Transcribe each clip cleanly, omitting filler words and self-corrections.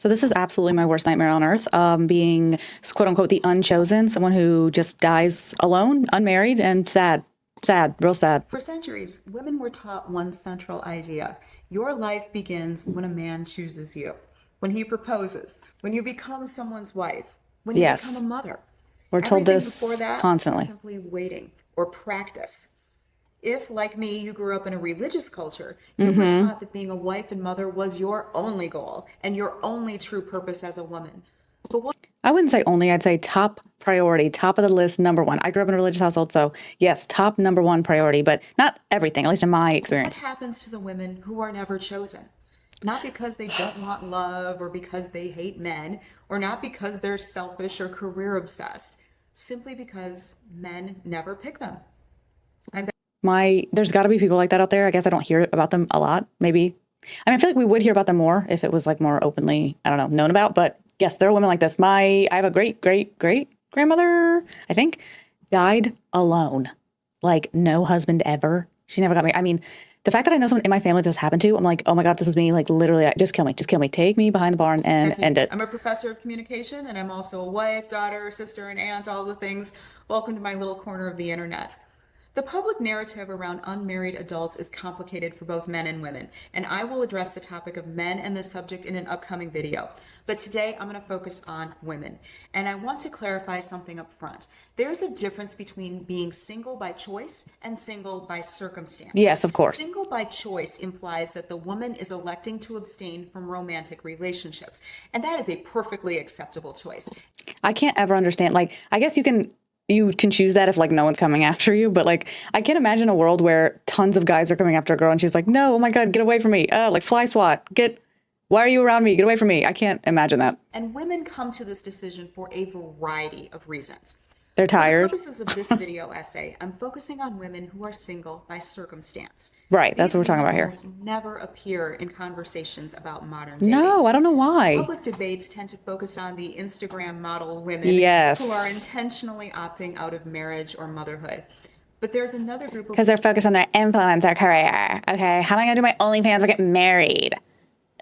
So this is absolutely my worst nightmare on earth, being quote unquote the unchosen, someone who just dies alone, unmarried, and sad, real sad. For centuries, women were taught one central idea. Your life begins when a man chooses you, when he proposes, when you become someone's wife, when you become a Yes, mother. we're told Everything before this that was constantly. simply waiting or practice. If, like me, you grew up in a religious culture, you were hmm taught that being a wife and mother was your only goal and your only true purpose as a woman. But what I wouldn't say only, I'd say top priority, top of the list, number one. I grew up in a religious household, so yes, top number one priority, but not everything, at least in my what experience. happens to the women who are never chosen? Not because they don't want love or because they hate men or not because they're selfish or career obsessed, simply because men never pick them. I bet There's got to be people like that out there. I guess I don't hear about them a lot. Maybe. I mean, I feel like we would hear about them more if it was like more openly, I don't know, known about. But yes, there are women like this. I have a great grandmother, I think, died alone. Like no husband ever. She never got me. I mean, the fact that I know someone in my family this happened to, I'm like, oh my God, this is me. Like literally, just kill me. Just kill me. Take me behind the barn and end it. I'm a professor of communication and I'm also a wife, daughter, sister, and aunt, all the things. Welcome to my little corner of the internet. The public narrative around unmarried adults is complicated for both men and women, and I will address the topic of men and this subject in an upcoming video. But today I'm going to focus on women, and I want to clarify something up front. There's a difference between being single by choice and single by circumstance. Yes, of course. Single by choice implies that the woman is electing to abstain from romantic relationships, and that is a perfectly acceptable choice. I can't ever understand. Like, I guess you can choose that if like no one's coming after you, but like I can't imagine a world where tons of guys are coming after a girl and she's like, no, oh my God, get away from me. Like fly swat. Why are you around me? Get away from me. I can't imagine that. And women come to this decision for a variety of reasons. They're For the tired. purposes of this video essay, I'm focusing on women who are single by circumstance. Right. That's These what we're talking women about here. almost never appear in conversations about modern dating. No, I don't know why. Public debates tend to focus on the Instagram model women who are Yes. intentionally opting out of marriage or motherhood. But there's another group of Because they're focused on their influencer career. Okay. How am I going to do my OnlyFans or get married?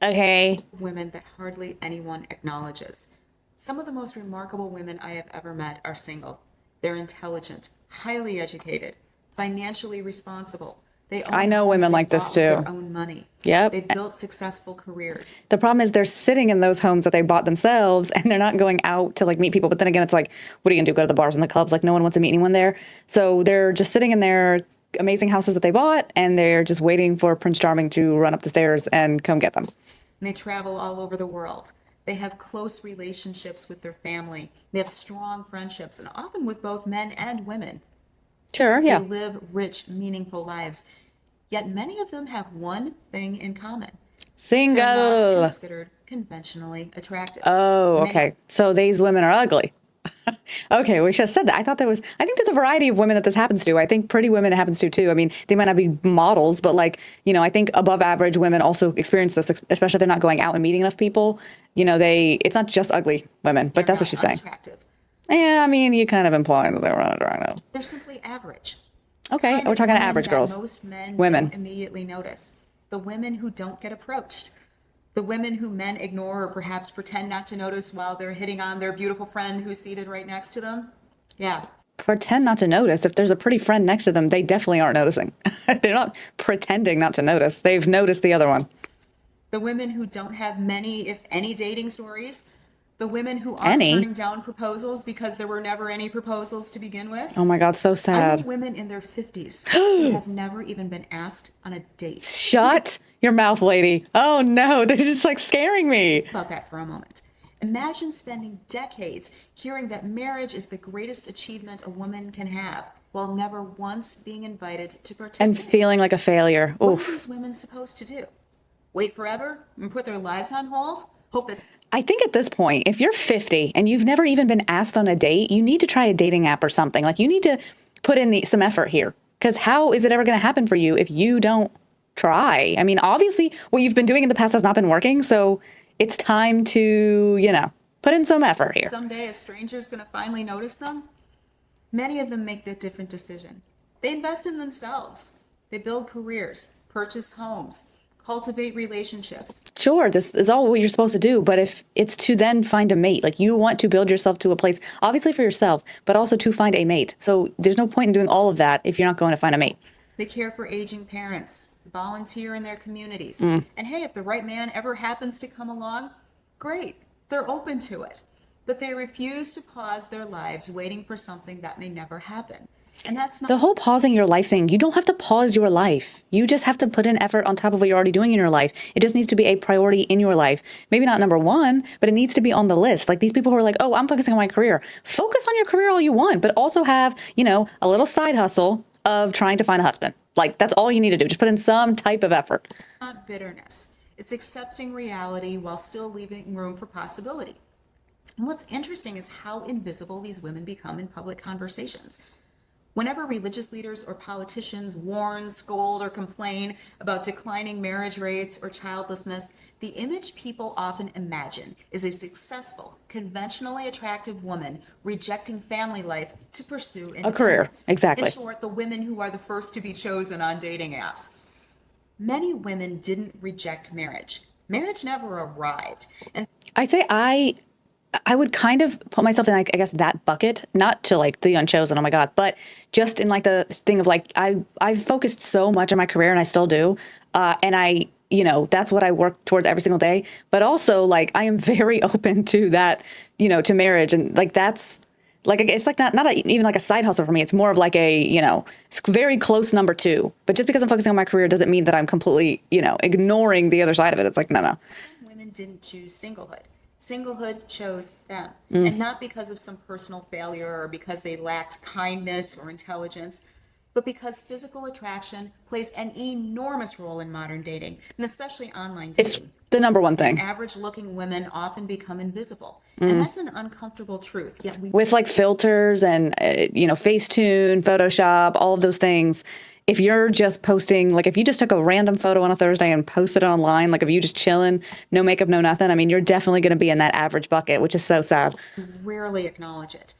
Okay. women that hardly anyone acknowledges. Some of the most remarkable women I have ever met are single. They're intelligent, highly educated, financially responsible. They own I know homes women they like this bought with too. their own money. Yep. They've built successful careers. The problem is they're sitting in those homes that they bought themselves and they're not going out to like meet people. But then again, it's like, what are you gonna do? Go to the bars and the clubs? Like no one wants to meet anyone there. So they're just sitting in their amazing houses that they bought and they're just waiting for Prince Charming to run up the stairs and come get them. And they travel all over the world. They have close relationships with their family. They have strong friendships, and often with both men and women. Sure, They yeah. live rich, meaningful lives. Yet many of them have one thing in common. They're not Single. considered conventionally attractive. Oh, Many okay. So these women are ugly. Okay, we should have said that. I think there's a variety of women that this happens to. I think pretty women it happens to too. I mean, they might not be models, but like, I think above average women also experience this, especially if they're not going out and meeting enough people. It's not just ugly women, but they're that's what not she's saying. unattractive. Yeah, I mean, you kind of implying that they were unattractive. They're simply average. The Okay, kind we're of talking to women average that girls. most men Women. don't immediately notice. The women who don't get approached. The women who men ignore or perhaps pretend not to notice while they're hitting on their beautiful friend who's seated right next to them. Yeah, Pretend not to notice. If there's a pretty friend next to them, they definitely aren't noticing. They're not pretending not to notice. They've noticed the other one. the women who don't have many, if any, dating stories, the women who aren't Any? turning down proposals because there were never any proposals to begin with. Oh my God, so I know sad. women in their 50s who have never even been asked on a date. Shut your mouth, lady. Oh no, they're just like scaring me. Think about that for a moment. Imagine spending decades hearing that marriage is the greatest achievement a woman can have, while never once being invited to And participate. feeling like a failure. What are Oof. these women supposed to do? Wait forever and put their lives on hold? Hope that I think at this point, if you're 50 and you've never even been asked on a date, you need to try a dating app or something. Like you need to put in some effort here. Because how is it ever going to happen for you if you don't try? I mean, obviously, what you've been doing in the past has not been working. So it's time to, put in some effort here. someday a stranger's going to finally notice them? Many of them make a different decision. They invest in themselves. They build careers, purchase homes, cultivate relationships. Sure, this is all what you're supposed to do, but if it's to then find a mate, like you want to build yourself to a place, obviously for yourself, but also to find a mate. So there's no point in doing all of that if you're not going to find a mate. They care for aging parents, volunteer in their communities. And hey, if the right man ever happens to come along, great, they're open to it. But they refuse to pause their lives waiting for something that may never happen. And that's not The whole pausing your life thing, you don't have to pause your life. You just have to put in effort on top of what you're already doing in your life. It just needs to be a priority in your life. Maybe not number one, but it needs to be on the list. Like these people who are like, oh, I'm focusing on my career. Focus on your career all you want, but also have, a little side hustle of trying to find a husband. Like that's all you need to do. Just put in some type of effort. not bitterness. It's accepting reality while still leaving room for possibility. And what's interesting is how invisible these women become in public conversations. Whenever religious leaders or politicians warn, scold, or complain about declining marriage rates or childlessness, the image people often imagine is a successful, conventionally attractive woman rejecting family life to pursue A career, independence. exactly. In short, the women who are the first to be chosen on dating apps. Many women didn't reject marriage. Marriage never arrived. And I'd say I would kind of put myself in, like, I guess, that bucket, not to like the Unchosen, oh my God, but just in like the thing of like, I've focused so much on my career and I still do. And that's what I work towards every single day. But also like, I am very open to that, to marriage. And like, that's like, it's like even like a side hustle for me. It's more of like a, it's very close number two. But just because I'm focusing on my career doesn't mean that I'm completely, ignoring the other side of it. It's like, no. some women didn't choose singlehood. Singlehood chose them, and not because of some personal failure or because they lacked kindness or intelligence, but because physical attraction plays an enormous role in modern dating, and especially online dating. It's the number one thing. Average-looking women often become invisible, and that's an uncomfortable truth. Yet we With like filters and, Facetune, Photoshop, all of those things. If you're just posting, like if you just took a random photo on a Thursday and posted it online, like if you just chilling, no makeup, no nothing, I mean, you're definitely going to be in that average bucket, which is so sad. rarely acknowledge it.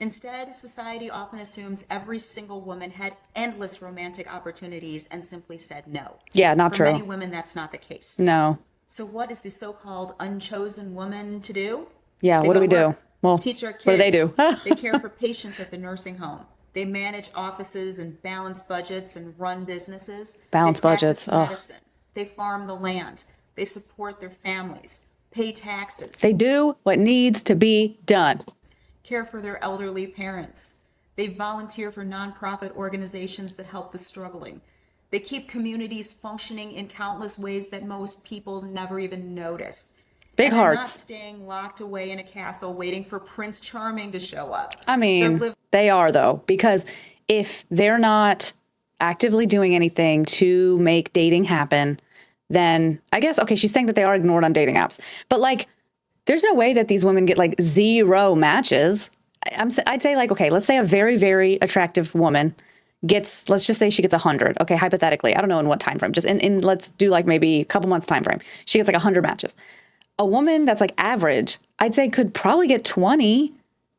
Instead, society often assumes every single woman had endless romantic opportunities and simply said no. Yeah, not For true. many women, that's not the case. No. So what is the so-called unchosen woman to do? Yeah, They what do go we do? work, Well, teach our kids. what do they do? They care for patients at the nursing home. They manage offices and balance budgets and run businesses. Balance They practice budgets, ugh. medicine. They farm the land. They support their families, pay taxes, They do what needs to be done. care for their elderly parents. They volunteer for nonprofit organizations that help the struggling. They keep communities functioning in countless ways that most people never even notice. Big And they're not hearts. staying locked away in a castle waiting for Prince Charming to show up. I mean, They're they are though, because if they're not actively doing anything to make dating happen, then I guess, okay, she's saying that they are ignored on dating apps, but like, there's no way that these women get like 0 matches. I'd say like, okay, let's say a very, very attractive woman gets, let's just say she gets 100. Okay, hypothetically, I don't know in what time frame, just in let's do like maybe a couple months time frame. She gets like 100 matches. A woman that's like average, I'd say could probably get 20,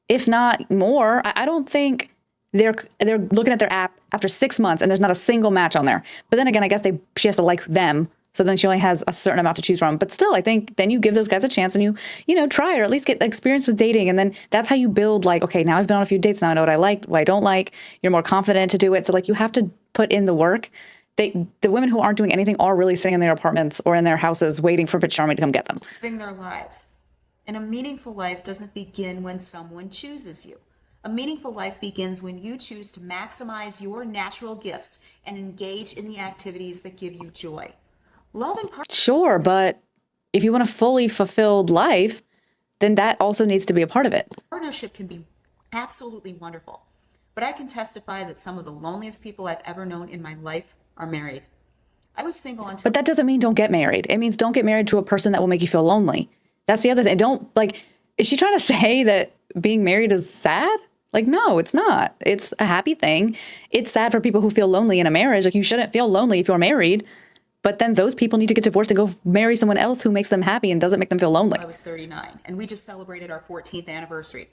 if not more. I don't think they're looking at their app after 6 months and there's not a single match on there. But then again, I guess she has to like them. So then she only has a certain amount to choose from. But still, I think then you give those guys a chance and you try or at least get experience with dating. And then that's how you build like, okay, now I've been on a few dates. Now I know what I like, what I don't like. You're more confident to do it. So like you have to put in the work. The women who aren't doing anything are really sitting in their apartments or in their houses waiting for Prince Charming to come get them. living their lives. And a meaningful life doesn't begin when someone chooses you. A meaningful life begins when you choose to maximize your natural gifts and engage in the activities that give you joy. Love and Sure, but if you want a fully fulfilled life, then that also needs to be a part of it. partnership can be absolutely wonderful. But I can testify that some of the loneliest people I've ever known in my life are married. I was single until But that doesn't mean don't get married. It means don't get married to a person that will make you feel lonely. That's the other thing. Is she trying to say that being married is sad? Like, no, it's not. It's a happy thing. It's sad for people who feel lonely in a marriage. Like, you shouldn't feel lonely if you're married. But then those people need to get divorced and go marry someone else who makes them happy and doesn't make them feel lonely. I was 39, and we just celebrated our 14th anniversary.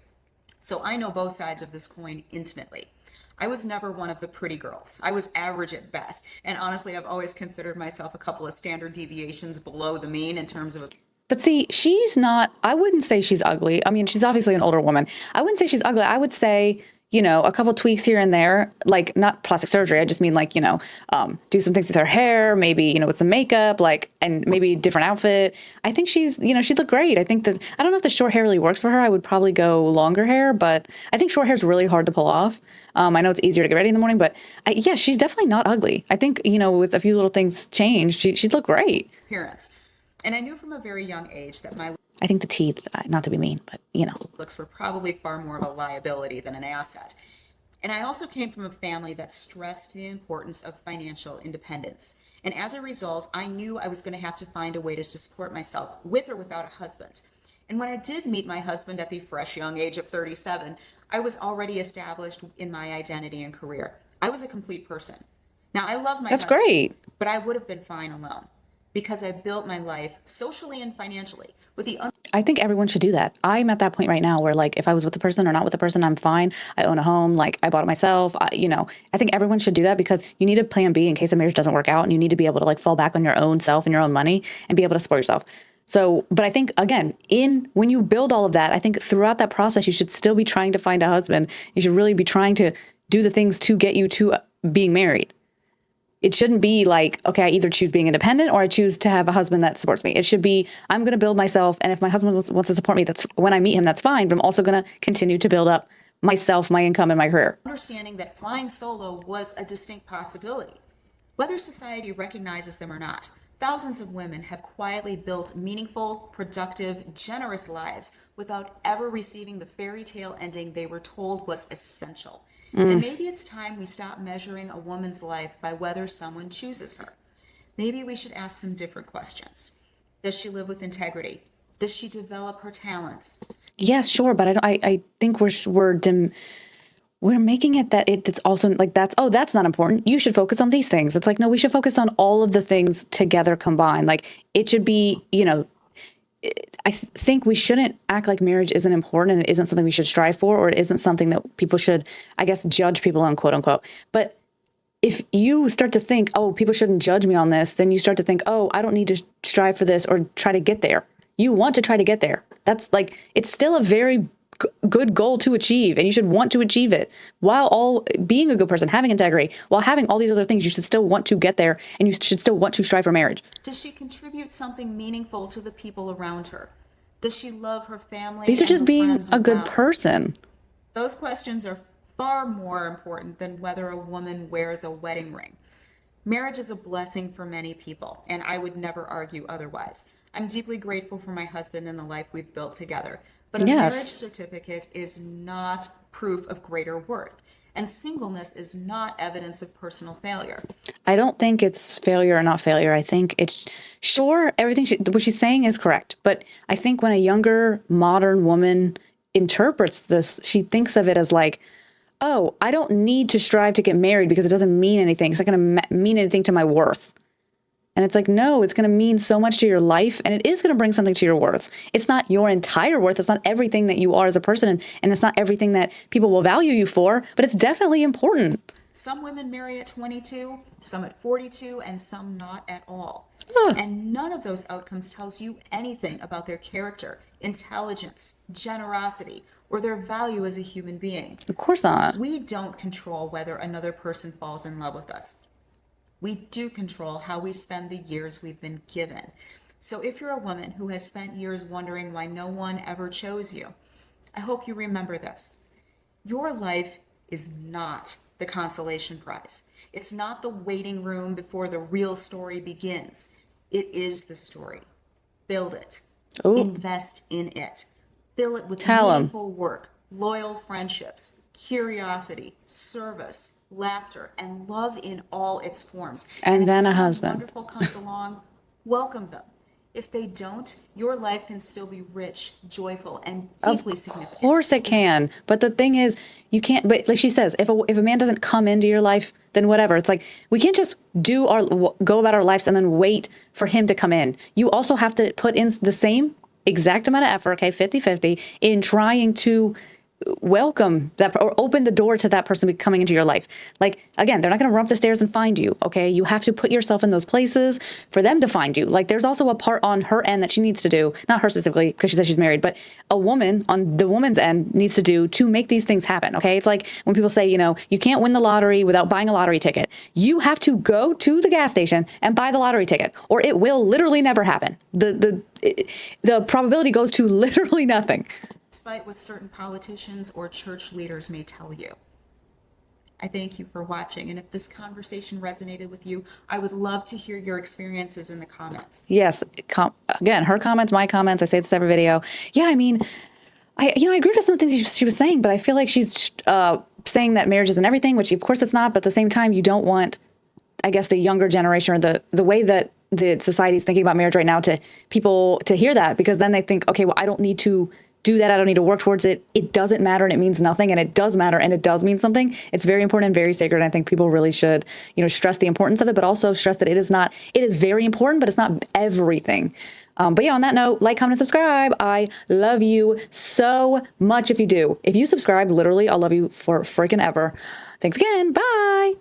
So I know both sides of this coin intimately. I was never one of the pretty girls. I was average at best. And honestly, I've always considered myself a couple of standard deviations below the mean in terms of. But see, she's not, I wouldn't say she's ugly. I mean, she's obviously an older woman. I wouldn't say she's ugly. I would say, you know, a couple tweaks here and there, like not plastic surgery. I just mean like, you know, do some things with her hair, maybe, you know, with some makeup, like, and maybe different outfit. I think she's, you know, she'd look great. I think that, I don't know if the short hair really works for her. I would probably go longer hair, but I think short hair is really hard to pull off. I know it's easier to get ready in the morning, but yeah, she's definitely not ugly. I think, you know, with a few little things changed, she'd look great. Appearance. And I knew from a very young age that my I think the teeth, not to be mean, but you know, looks were probably far more of a liability than an asset. And I also came from a family that stressed the importance of financial independence. And as a result, I knew I was going to have to find a way to support myself with or without a husband. And when I did meet my husband at the fresh young age of 37, I was already established in my identity and career. I was a complete person. Now, I love my that's husband, great. but I would have been fine alone because I built my life socially and financially with the I think everyone should do that. I'm at that point right now where like, if I was with the person or not with the person, I'm fine. I own a home. Like I bought it myself. You know, I think everyone should do that because you need a plan B in case a marriage doesn't work out, and you need to be able to like fall back on your own self and your own money and be able to support yourself. So, but I think again, when you build all of that, I think throughout that process, you should still be trying to find a husband. You should really be trying to do the things to get you to being married. It shouldn't be like, okay, I either choose being independent or I choose to have a husband that supports me. It should be, I'm going to build myself. And if my husband wants to support me, that's when I meet him, that's fine. But I'm also going to continue to build up myself, my income, and my career. Understanding that flying solo was a distinct possibility, whether society recognizes them or not. Thousands of women have quietly built meaningful, productive, generous lives without ever receiving the fairy tale ending they were told was essential. And maybe it's time we stop measuring a woman's life by whether someone chooses her. Maybe we should ask some different questions. Does she live with integrity? Does she develop her talents? Yes, sure, but I think we're making it that it's also like that's not important. You should focus on these things. It's like, no, we should focus on all of the things together combined. Like it should be, you know, I think we shouldn't act like marriage isn't important and it isn't something we should strive for, or it isn't something that people should, I guess, judge people on, quote unquote. But if you start to think, oh, people shouldn't judge me on this, then you start to think, oh, I don't need to strive for this or try to get there. You want to try to get there. That's like, it's still a very good goal to achieve, and you should want to achieve it while all being a good person, having integrity, while having all these other things. You should still want to get there, and you should still want to strive for marriage. Does she contribute something meaningful to the people around her? Does she love her family? These are just being a good well? person. Those questions are far more important than whether a woman wears a wedding ring. Marriage is a blessing for many people, and I would never argue otherwise. I'm deeply grateful for my husband and the life we've built together. But a marriage certificate is not proof of greater worth, and singleness is not evidence of personal failure. I don't think it's failure or not failure. I think it's sure everything what she's saying is correct, but I think when a younger modern woman interprets this, she thinks of it as like, oh, I don't need to strive to get married because it doesn't mean anything. It's not going to mean anything to my worth. And it's like, no, it's going to mean so much to your life, and it is going to bring something to your worth. It's not your entire worth. It's not everything that you are as a person, and it's not everything that people will value you for, but it's definitely important. Some women marry at 22, some at 42, and some not at all. And none of those outcomes tells you anything about their character, intelligence, generosity, or their value as a human being. Of course not. We don't control whether another person falls in love with us. We do control how we spend the years we've been given. So if you're a woman who has spent years wondering why no one ever chose you, I hope you remember this. Your life is not the consolation prize. It's not the waiting room before the real story begins. It is the story. Build it. Ooh. Invest in it. Fill it with Tell 'em. meaningful work, loyal friendships, curiosity, service, laughter, and love in all its forms. And then a if someone husband. wonderful comes along, welcome them. If they don't, your life can still be rich, joyful, and deeply significant. Of course it can. But the thing is, you can't, but like she says, if a man doesn't come into your life, then whatever. It's like, we can't just go about our lives and then wait for him to come in. You also have to put in the same exact amount of effort, okay, 50-50, in trying to welcome that or open the door to that person coming into your life. Like, again, they're not going to run up the stairs and find you. Okay. You have to put yourself in those places for them to find you. Like, there's also a part on her end that she needs to do, not her specifically, because she says she's married, but a woman on the woman's end needs to do to make these things happen. Okay. It's like when people say, you can't win the lottery without buying a lottery ticket. You have to go to the gas station and buy the lottery ticket, or it will literally never happen. The probability goes to literally nothing. Despite what certain politicians or church leaders may tell you. I thank you for watching, and if this conversation resonated with you, I would love to hear your experiences in the comments. Yes, again, her comments, my comments, I say this every video. Yeah, I mean, I agree with some of the things she was saying, but I feel like she's saying that marriage isn't everything, which of course it's not, but at the same time, you don't want, I guess, the younger generation or the way that the society is thinking about marriage right now to people to hear that, because then they think, okay, well, I don't need to do that. I don't need to work towards it. It doesn't matter and it means nothing, and it does matter and it does mean something. It's very important and very sacred. And I think people really should, stress the importance of it, but also stress that it is very important, but it's not everything. But yeah, on that note, like, comment, and subscribe. I love you so much if you do. If you subscribe, literally, I'll love you for freaking ever. Thanks again. Bye.